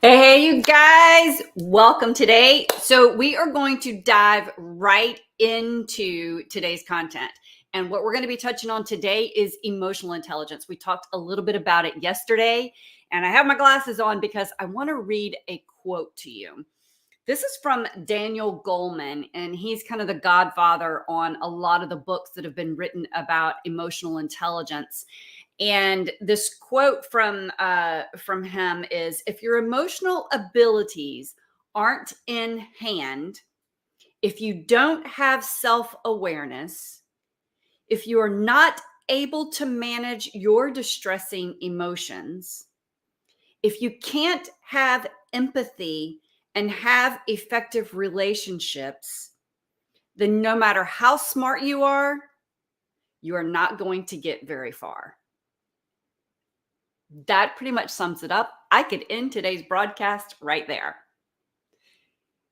Hey, you guys, welcome today. So, we are going to dive right into today's content. And what we're going to be touching on today is emotional intelligence. We talked a little bit about it yesterday, and I have my glasses on because I want to read a quote to you. This is from Daniel Goleman, and he's kind of the godfather on a lot of the books that have been written about emotional intelligence. And this quote from him is: "If your emotional abilities aren't in hand, if you don't have self awareness, if you are not able to manage your distressing emotions, if you can't have empathy and have effective relationships, then no matter how smart you are not going to get very far." That pretty much sums it up. I could end today's broadcast right there.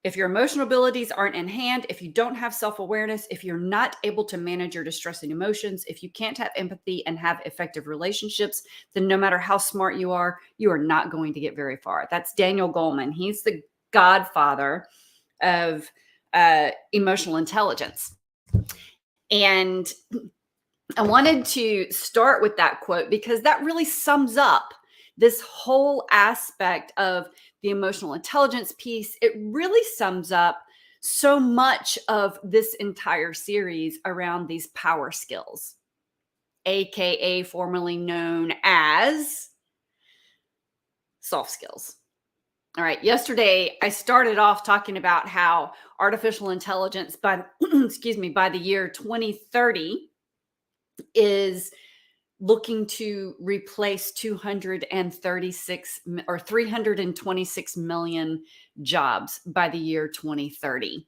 If your emotional abilities aren't in hand, if you don't have self awareness, if you're not able to manage your distressing emotions, if you can't have empathy and have effective relationships, then no matter how smart you are not going to get very far. That's Daniel Goleman. He's the godfather of emotional intelligence. And I wanted to start with that quote because that really sums up this whole aspect of the emotional intelligence piece. It really sums up so much of this entire series around these power skills, AKA formerly known as soft skills. All right. Yesterday, I started off talking about how artificial intelligence by, by the year 2030 is looking to replace 236 or 326 million jobs by the year 2030.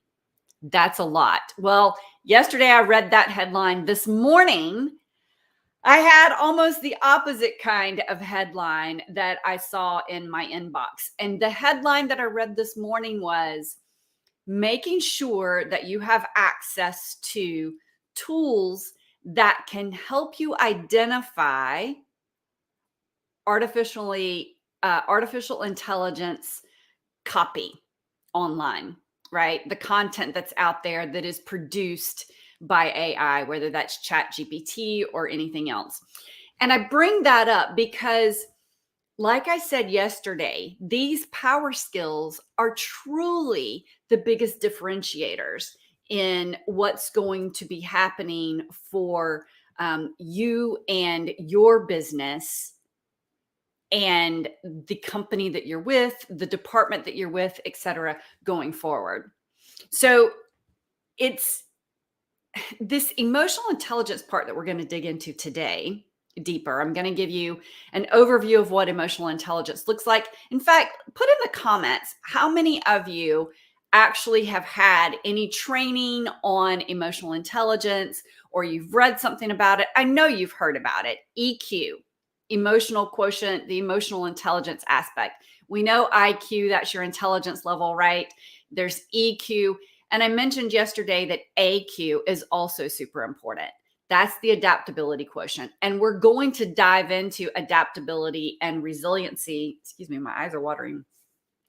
That's a lot. Well, yesterday I read that headline. This morning, I had almost the opposite kind of headline that I saw in my inbox. And the headline that I read this morning was: making sure that you have access to tools that can help you identify artificial intelligence copy online, right? The content that's out there that is produced by AI, whether that's Chat GPT or anything else. And I bring that up because, like I said yesterday, these power skills are truly the biggest differentiators in what's going to be happening for you and your business and the company that you're with, the department that you're with, et cetera, going forward. So it's this emotional intelligence part that we're going to dig into today deeper. I'm going to give you an overview of what emotional intelligence looks like. In fact, put in the comments how many of you actually have had any training on emotional intelligence, or you've read something about it. I know you've heard about it. EQ, emotional quotient, the emotional intelligence aspect. We know IQ, that's your intelligence level, right? There's EQ. And I mentioned yesterday that AQ is also super important. That's the adaptability quotient. And we're going to dive into adaptability and resiliency. Excuse me, my eyes are watering.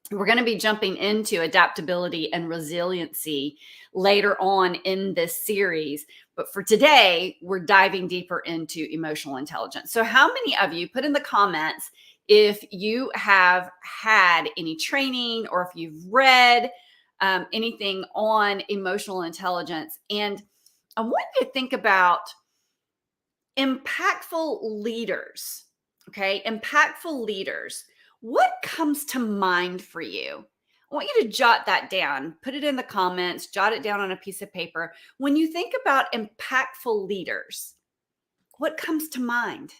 We're going to be jumping into adaptability and resiliency later on in this series. But for today, we're diving deeper into emotional intelligence. So, how many of you put in the comments if you have had any training or if you've read anything on emotional intelligence? And I want you to think about impactful leaders. Okay, impactful leaders. What comes to mind for you? I want you to jot that down, put it in the comments, jot it down on a piece of paper. When you think about impactful leaders, what comes to mind?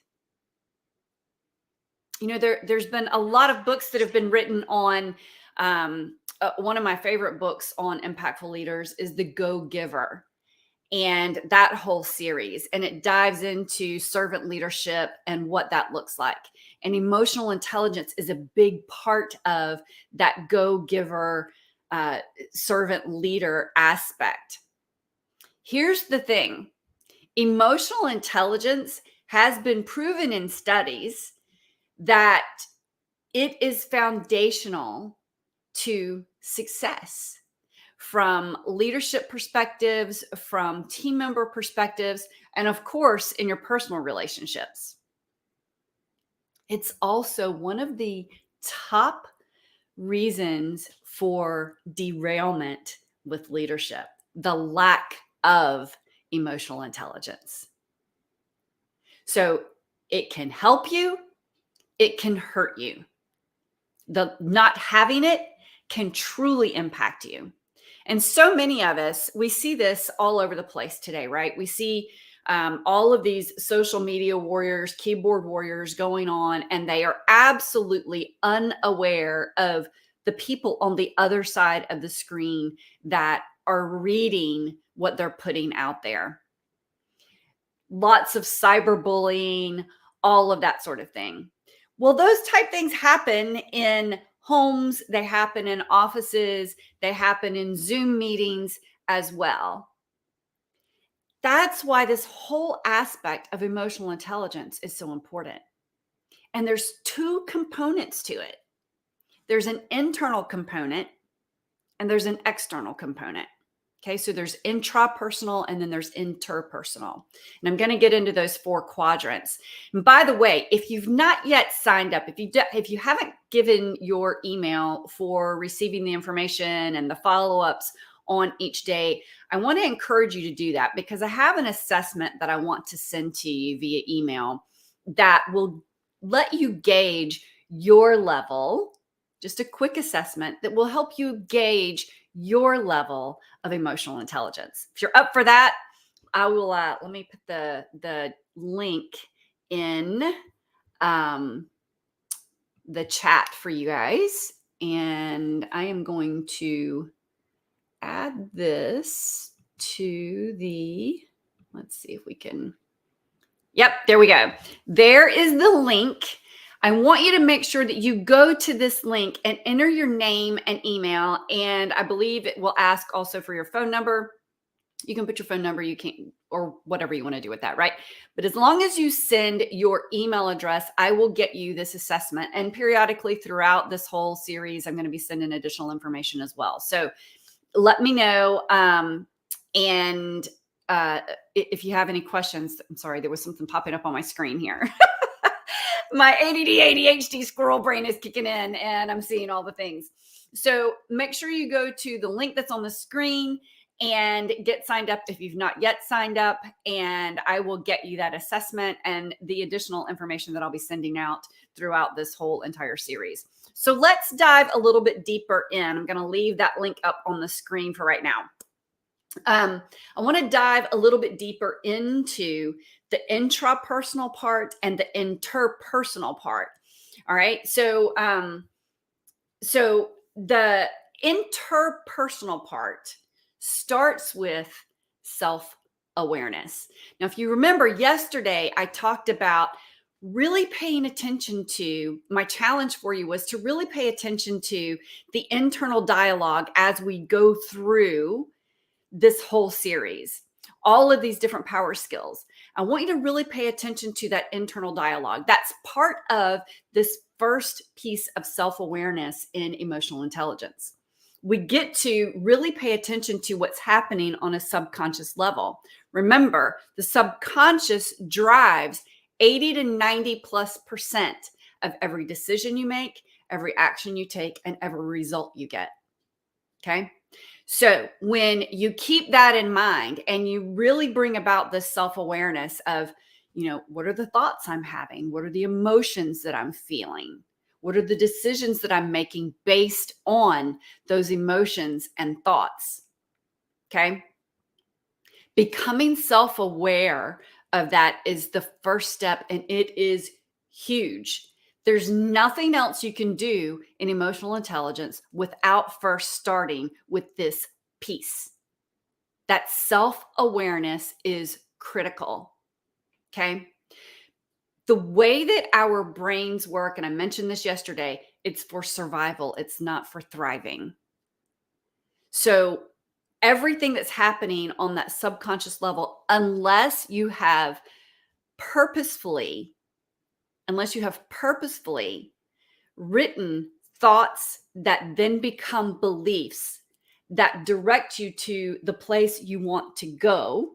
You know, there's been a lot of books that have been written on. One of my favorite books on impactful leaders is The Go Giver, and that whole series. And it dives into servant leadership and what that looks like. And emotional intelligence is a big part of that go giver, servant leader aspect. Here's the thing: emotional intelligence has been proven in studies that It is foundational to success from leadership perspectives, from team member perspectives, and of course, in your personal relationships. It's also one of the top reasons for derailment with leadership, the lack of emotional intelligence. So it can help you, it can hurt you. The not having it can truly impact you. And so many of us, we see this all over the place today, right? We see all of these social media warriors, keyboard warriors going on, and they are absolutely unaware of the people on the other side of the screen that are reading what they're putting out there. Lots of cyberbullying, all of that sort of thing. Well, those type things happen in homes, they happen in offices, they happen in Zoom meetings as well. That's why this whole aspect of emotional intelligence is so important. And there's two components to it. There's an internal component and there's an external component. Okay, so there's intrapersonal and then there's interpersonal. And I'm going to get into those four quadrants. And by the way, if you've not yet signed up, if you haven't given your email for receiving the information and the follow-ups on each day, I want to encourage you to do that because I have an assessment that I want to send to you via email that will let you gauge your level, just a quick assessment that will help you gauge your level of emotional intelligence. If you're up for that, I will let me put the link in the chat for you guys, and I am going to add this to the, let's see if we can, yep, there we go. There is the link. I want you to make sure that you go to this link and enter your name and email. And I believe it will ask also for your phone number. You can put your phone number, you can, or whatever you want to do with that, right? But as long as you send your email address, I will get you this assessment. And periodically throughout this whole series, I'm going to be sending additional information as well. So let me know. And if you have any questions, I'm sorry, there was something popping up on my screen here. My ADD, ADHD squirrel brain is kicking in and I'm seeing all the things. So make sure you go to the link that's on the screen and get signed up if you've not yet signed up. And I will get you that assessment and the additional information that I'll be sending out throughout this whole entire series. So let's dive a little bit deeper in. I'm going to leave that link up on the screen for right now. I want to dive a little bit deeper into the intrapersonal part and the interpersonal part. All right. So the interpersonal part starts with self-awareness. Now, if you remember yesterday, I talked about really paying attention to, my challenge for you was to really pay attention to the internal dialogue as we go through this whole series, all of these different power skills. I want you to really pay attention to that internal dialogue. That's part of this first piece of self-awareness in emotional intelligence. We get to really pay attention to what's happening on a subconscious level. Remember, the subconscious drives 80 to 90+% of every decision you make, every action you take, and every result you get. Okay. So when you keep that in mind and you really bring about this self-awareness of, what are the thoughts I'm having? What are the emotions that I'm feeling? What are the decisions that I'm making based on those emotions and thoughts? Okay. Becoming self-aware of that is the first step, and it is huge. There's nothing else you can do in emotional intelligence without first starting with this piece. That self-awareness is critical. Okay. The way that our brains work, and I mentioned this yesterday, it's for survival. It's not for thriving. So everything that's happening on that subconscious level, unless you have purposefully written thoughts that then become beliefs that direct you to the place you want to go.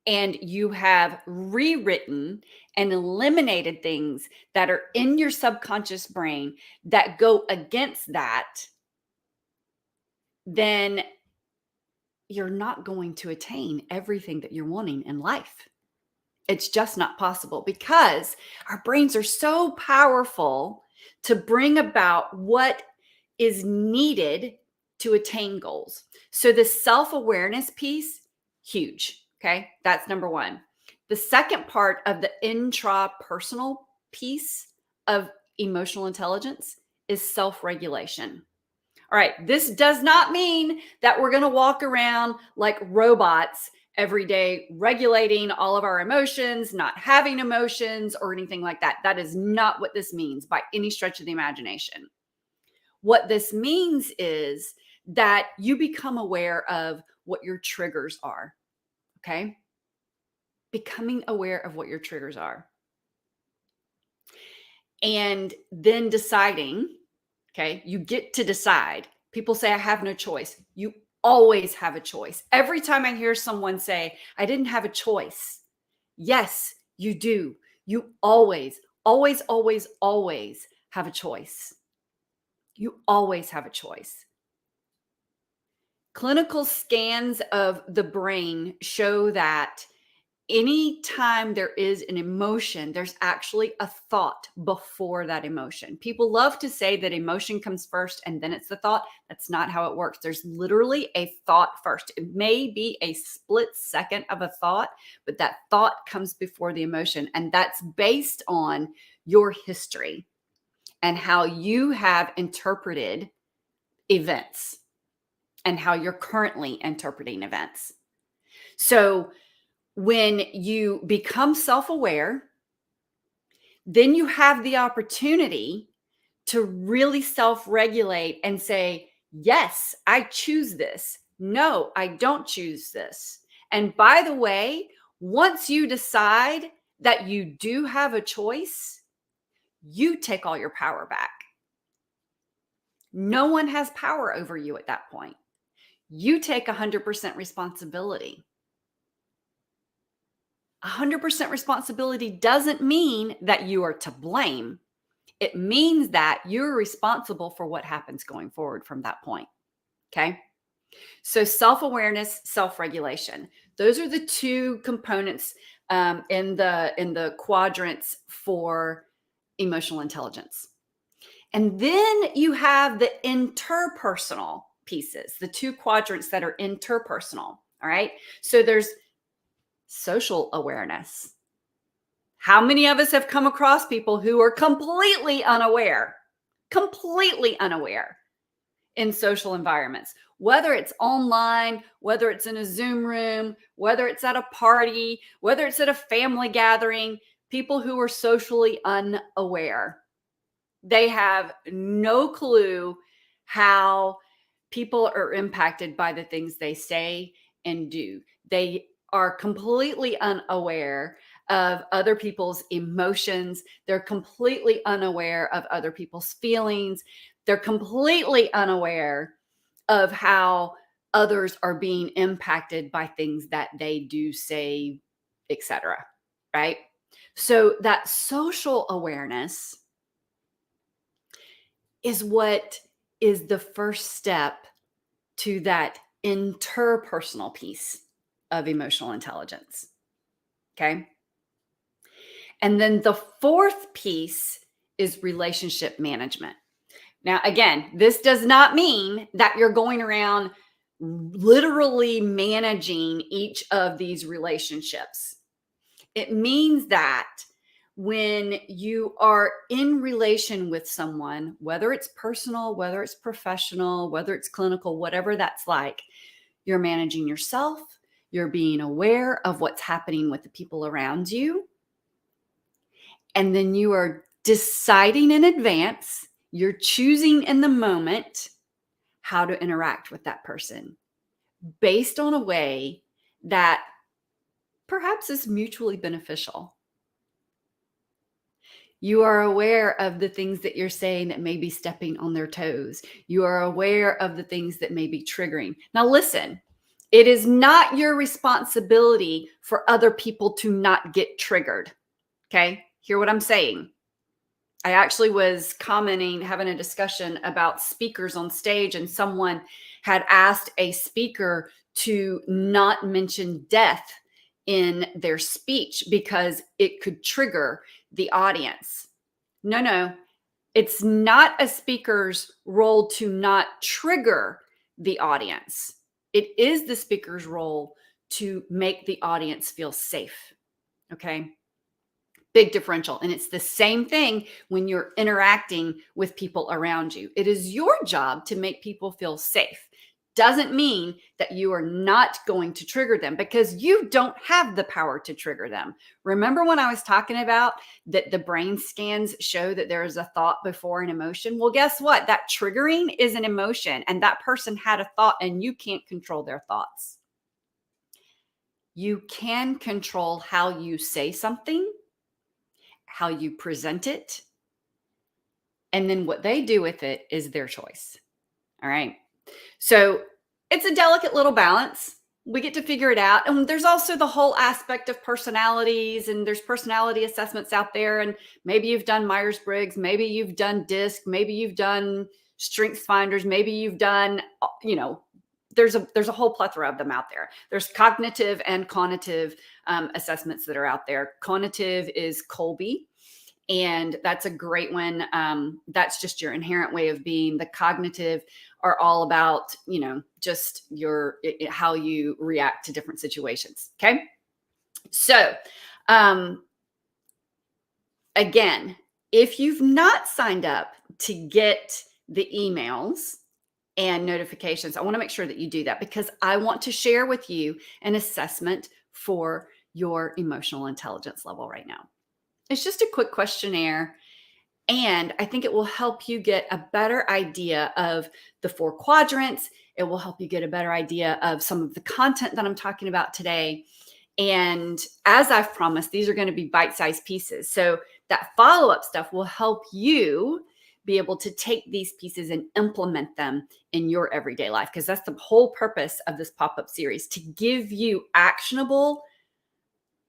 And you have rewritten and eliminated things that are in your subconscious brain that go against that, then you're not going to attain everything that you're wanting in life. It's just not possible because our brains are so powerful to bring about what is needed to attain goals. So the self-awareness piece, huge. Okay. That's number one. The second part of the intrapersonal piece of emotional intelligence is self-regulation. All right. This does not mean that we're going to walk around like robots every day, regulating all of our emotions, not having emotions, or anything like that. That is not what this means by any stretch of the imagination. What this means is that you become aware of what your triggers are. Okay. Becoming aware of what your triggers are. And then deciding, okay, you get to decide. People say, I have no choice. You always have a choice. Every time I hear someone say, I didn't have a choice. Yes, you do. You always, always, always, always have a choice. You always have a choice. Clinical scans of the brain show that anytime there is an emotion, there's actually a thought before that emotion. People love to say that emotion comes first and then it's the thought. That's not how it works. There's literally a thought first. It may be a split second of a thought, but that thought comes before the emotion. And that's based on your history and how you have interpreted events and how you're currently interpreting events. So, when you become self-aware, then you have the opportunity to really self-regulate and say, yes, I choose this. No, I don't choose this. And by the way, once you decide that you do have a choice, you take all your power back. No one has power over you at that point. You take 100% responsibility. 100% responsibility doesn't mean that you are to blame. It means that you're responsible for what happens going forward from that point. Okay. So self-awareness, self-regulation. Those are the two components in the quadrants for emotional intelligence. And then you have the interpersonal pieces, the two quadrants that are interpersonal. All right. So there's social awareness. How many of us have come across people who are completely unaware in social environments, whether it's online, whether it's in a Zoom room, whether it's at a party, whether it's at a family gathering, people who are socially unaware. They have no clue how people are impacted by the things they say and do. They are completely unaware of other people's emotions. They're completely unaware of other people's feelings. They're completely unaware of how others are being impacted by things that they do, say, etc. Right? So that social awareness is what is the first step to that interpersonal piece of emotional intelligence. Okay. And then the fourth piece is relationship management. Now, again, this does not mean that you're going around literally managing each of these relationships. It means that when you are in relation with someone, whether it's personal, whether it's professional, whether it's clinical, whatever that's like, you're managing yourself, you're being aware of what's happening with the people around you. And then you are deciding in advance, you're choosing in the moment how to interact with that person based on a way that perhaps is mutually beneficial. You are aware of the things that you're saying that may be stepping on their toes. You are aware of the things that may be triggering. Now, listen, it is not your responsibility for other people to not get triggered. Okay. Hear what I'm saying? I actually was commenting, having a discussion about speakers on stage, and someone had asked a speaker to not mention death in their speech because it could trigger the audience. No, it's not a speaker's role to not trigger the audience. It is the speaker's role to make the audience feel safe. Okay. Big differential. And it's the same thing when you're interacting with people around you. It is your job to make people feel safe. Doesn't mean that you are not going to trigger them, because you don't have the power to trigger them. Remember when I was talking about that the brain scans show that there is a thought before an emotion? Well, guess what? That triggering is an emotion, and that person had a thought, and you can't control their thoughts. You can control how you say something, how you present it, and then what they do with it is their choice. All right. So it's a delicate little balance. We get to figure it out. And there's also the whole aspect of personalities, and there's personality assessments out there. And maybe you've done Myers-Briggs, maybe you've done DISC, maybe you've done Strengths Finders, maybe you've done, there's a whole plethora of them out there. There's cognitive and conative assessments that are out there. Conative is Kolbe, and that's a great one. That's just your inherent way of being. The cognitive are all about, just how you react to different situations. Okay. So, again, if you've not signed up to get the emails and notifications, I want to make sure that you do that, because I want to share with you an assessment for your emotional intelligence level right now. It's just a quick questionnaire, and I think it will help you get a better idea of the 4 quadrants. It will help you get a better idea of some of the content that I'm talking about today. And as I've promised, these are going to be bite-sized pieces. So that follow-up stuff will help you be able to take these pieces and implement them in your everyday life, because that's the whole purpose of this pop-up series, to give you actionable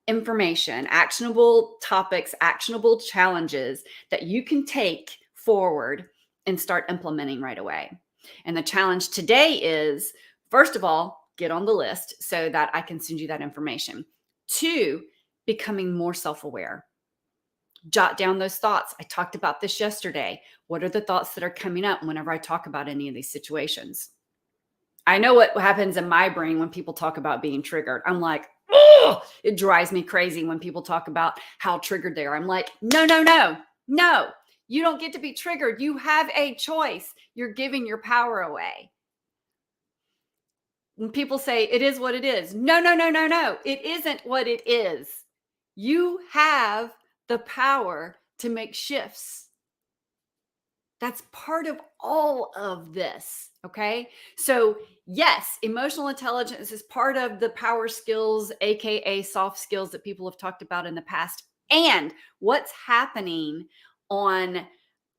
information, actionable topics, actionable challenges that you can take forward and start implementing right away. And the challenge today is, first of all, get on the list so that I can send you that information. 2, becoming more self-aware. Jot down those thoughts. I talked about this yesterday. What are the thoughts that are coming up whenever I talk about any of these situations? I know what happens in my brain when people talk about being triggered. I'm like, oh, it drives me crazy when people talk about how triggered they are. I'm like, no, you don't get to be triggered. You have a choice. You're giving your power away. When people say it is what it is, no, it isn't what it is. You have the power to make shifts. That's part of all of this. Okay. So, yes, emotional intelligence is part of the power skills, AKA soft skills, that people have talked about in the past. And what's happening on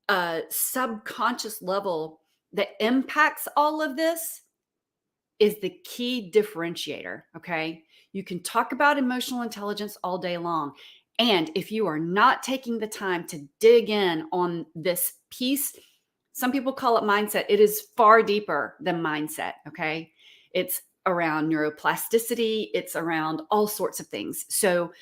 a subconscious level that impacts all of this is the key differentiator. Okay. You can talk about emotional intelligence all day long. And if you are not taking the time to dig in on this piece, some people call it mindset. It is far deeper than mindset. Okay. It's around neuroplasticity, it's around all sorts of things. So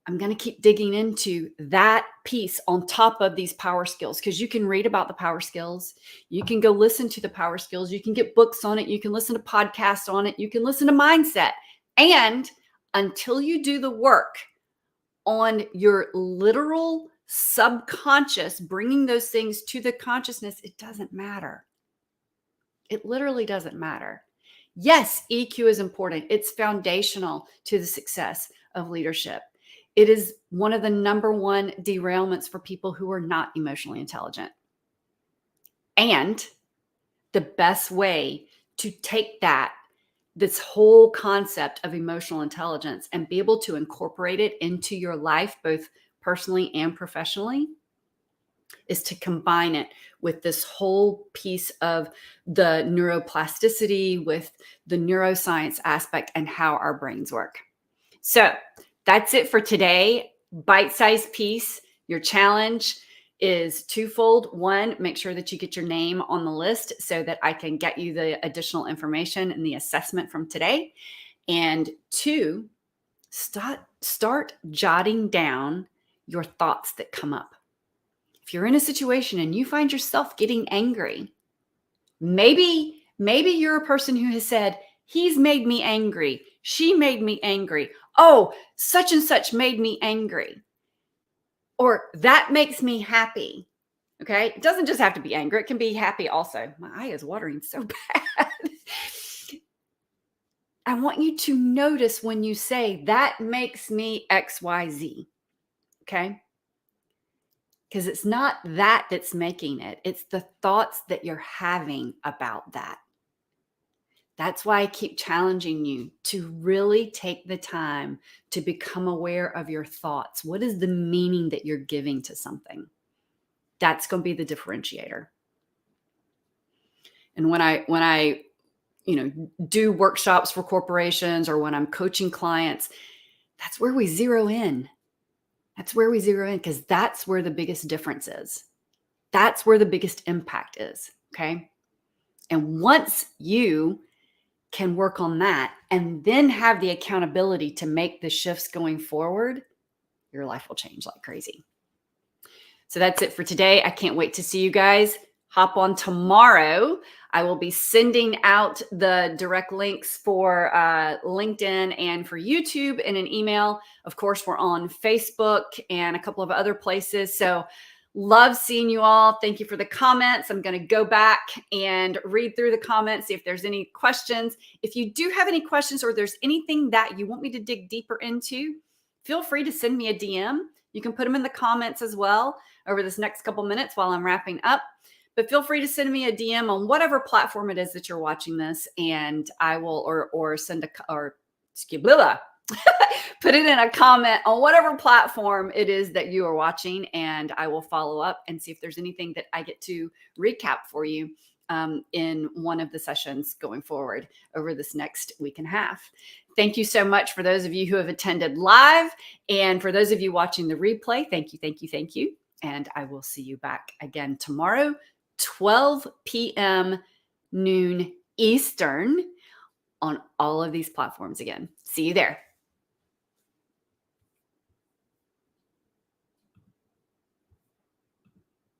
I'm going to keep digging into that piece on top of these power skills, because you can read about the power skills. You can go listen to the power skills. You can get books on it. You can listen to podcasts on it. You can listen to mindset. And until you do the work on your literal subconscious, bringing those things to the consciousness, it doesn't matter. It literally doesn't matter. Yes, EQ is important. It's foundational to the success of leadership. It is one of the number 1 derailments for people who are not emotionally intelligent. And the best way to take this whole concept of emotional intelligence and be able to incorporate it into your life, both personally and professionally, is to combine it with this whole piece of the neuroplasticity, with the neuroscience aspect and how our brains work. So that's it for today. Bite-sized piece. Your challenge is twofold. One, make sure that you get your name on the list so that I can get you the additional information and the assessment from today. And two, start jotting down your thoughts that come up. If you're in a situation and you find yourself getting angry, maybe you're a person who has said, he's made me angry, she made me angry, oh, such and such made me angry, or that makes me happy. Okay, it doesn't just have to be anger, it can be happy also. My eye is watering so bad. I want you to notice when you say, that makes me XYZ. Okay, because it's not that that's making it, it's the thoughts that you're having about that. That's why I keep challenging you to really take the time to become aware of your thoughts. What is the meaning that you're giving to something? That's going to be the differentiator. And when I do workshops for corporations, or when I'm coaching clients, that's where we zero in. That's where we zero in, because that's where the biggest difference is. That's where the biggest impact is. Okay. And once you can work on that and then have the accountability to make the shifts going forward, your life will change like crazy. So that's it for today. I can't wait to see you guys. Hop on tomorrow. I will be sending out the direct links for LinkedIn and for YouTube in an email. Of course, we're on Facebook and a couple of other places. So love seeing you all. Thank you for the comments. I'm going to go back and read through the comments, see if there's any questions. If you do have any questions, or there's anything that you want me to dig deeper into, feel free to send me a DM. You can put them in the comments as well over this next couple minutes while I'm wrapping up. But feel free to send me a DM on whatever platform it is that you're watching this, and I will, or send put it in a comment on whatever platform it is that you are watching, and I will follow up and see if there's anything that I get to recap for you in one of the sessions going forward over this next week and a half. Thank you so much for those of you who have attended live, and for those of you watching the replay, thank you, thank you, thank you. And I will see you back again tomorrow, 12 p.m. noon Eastern, on all of these platforms again. See you there.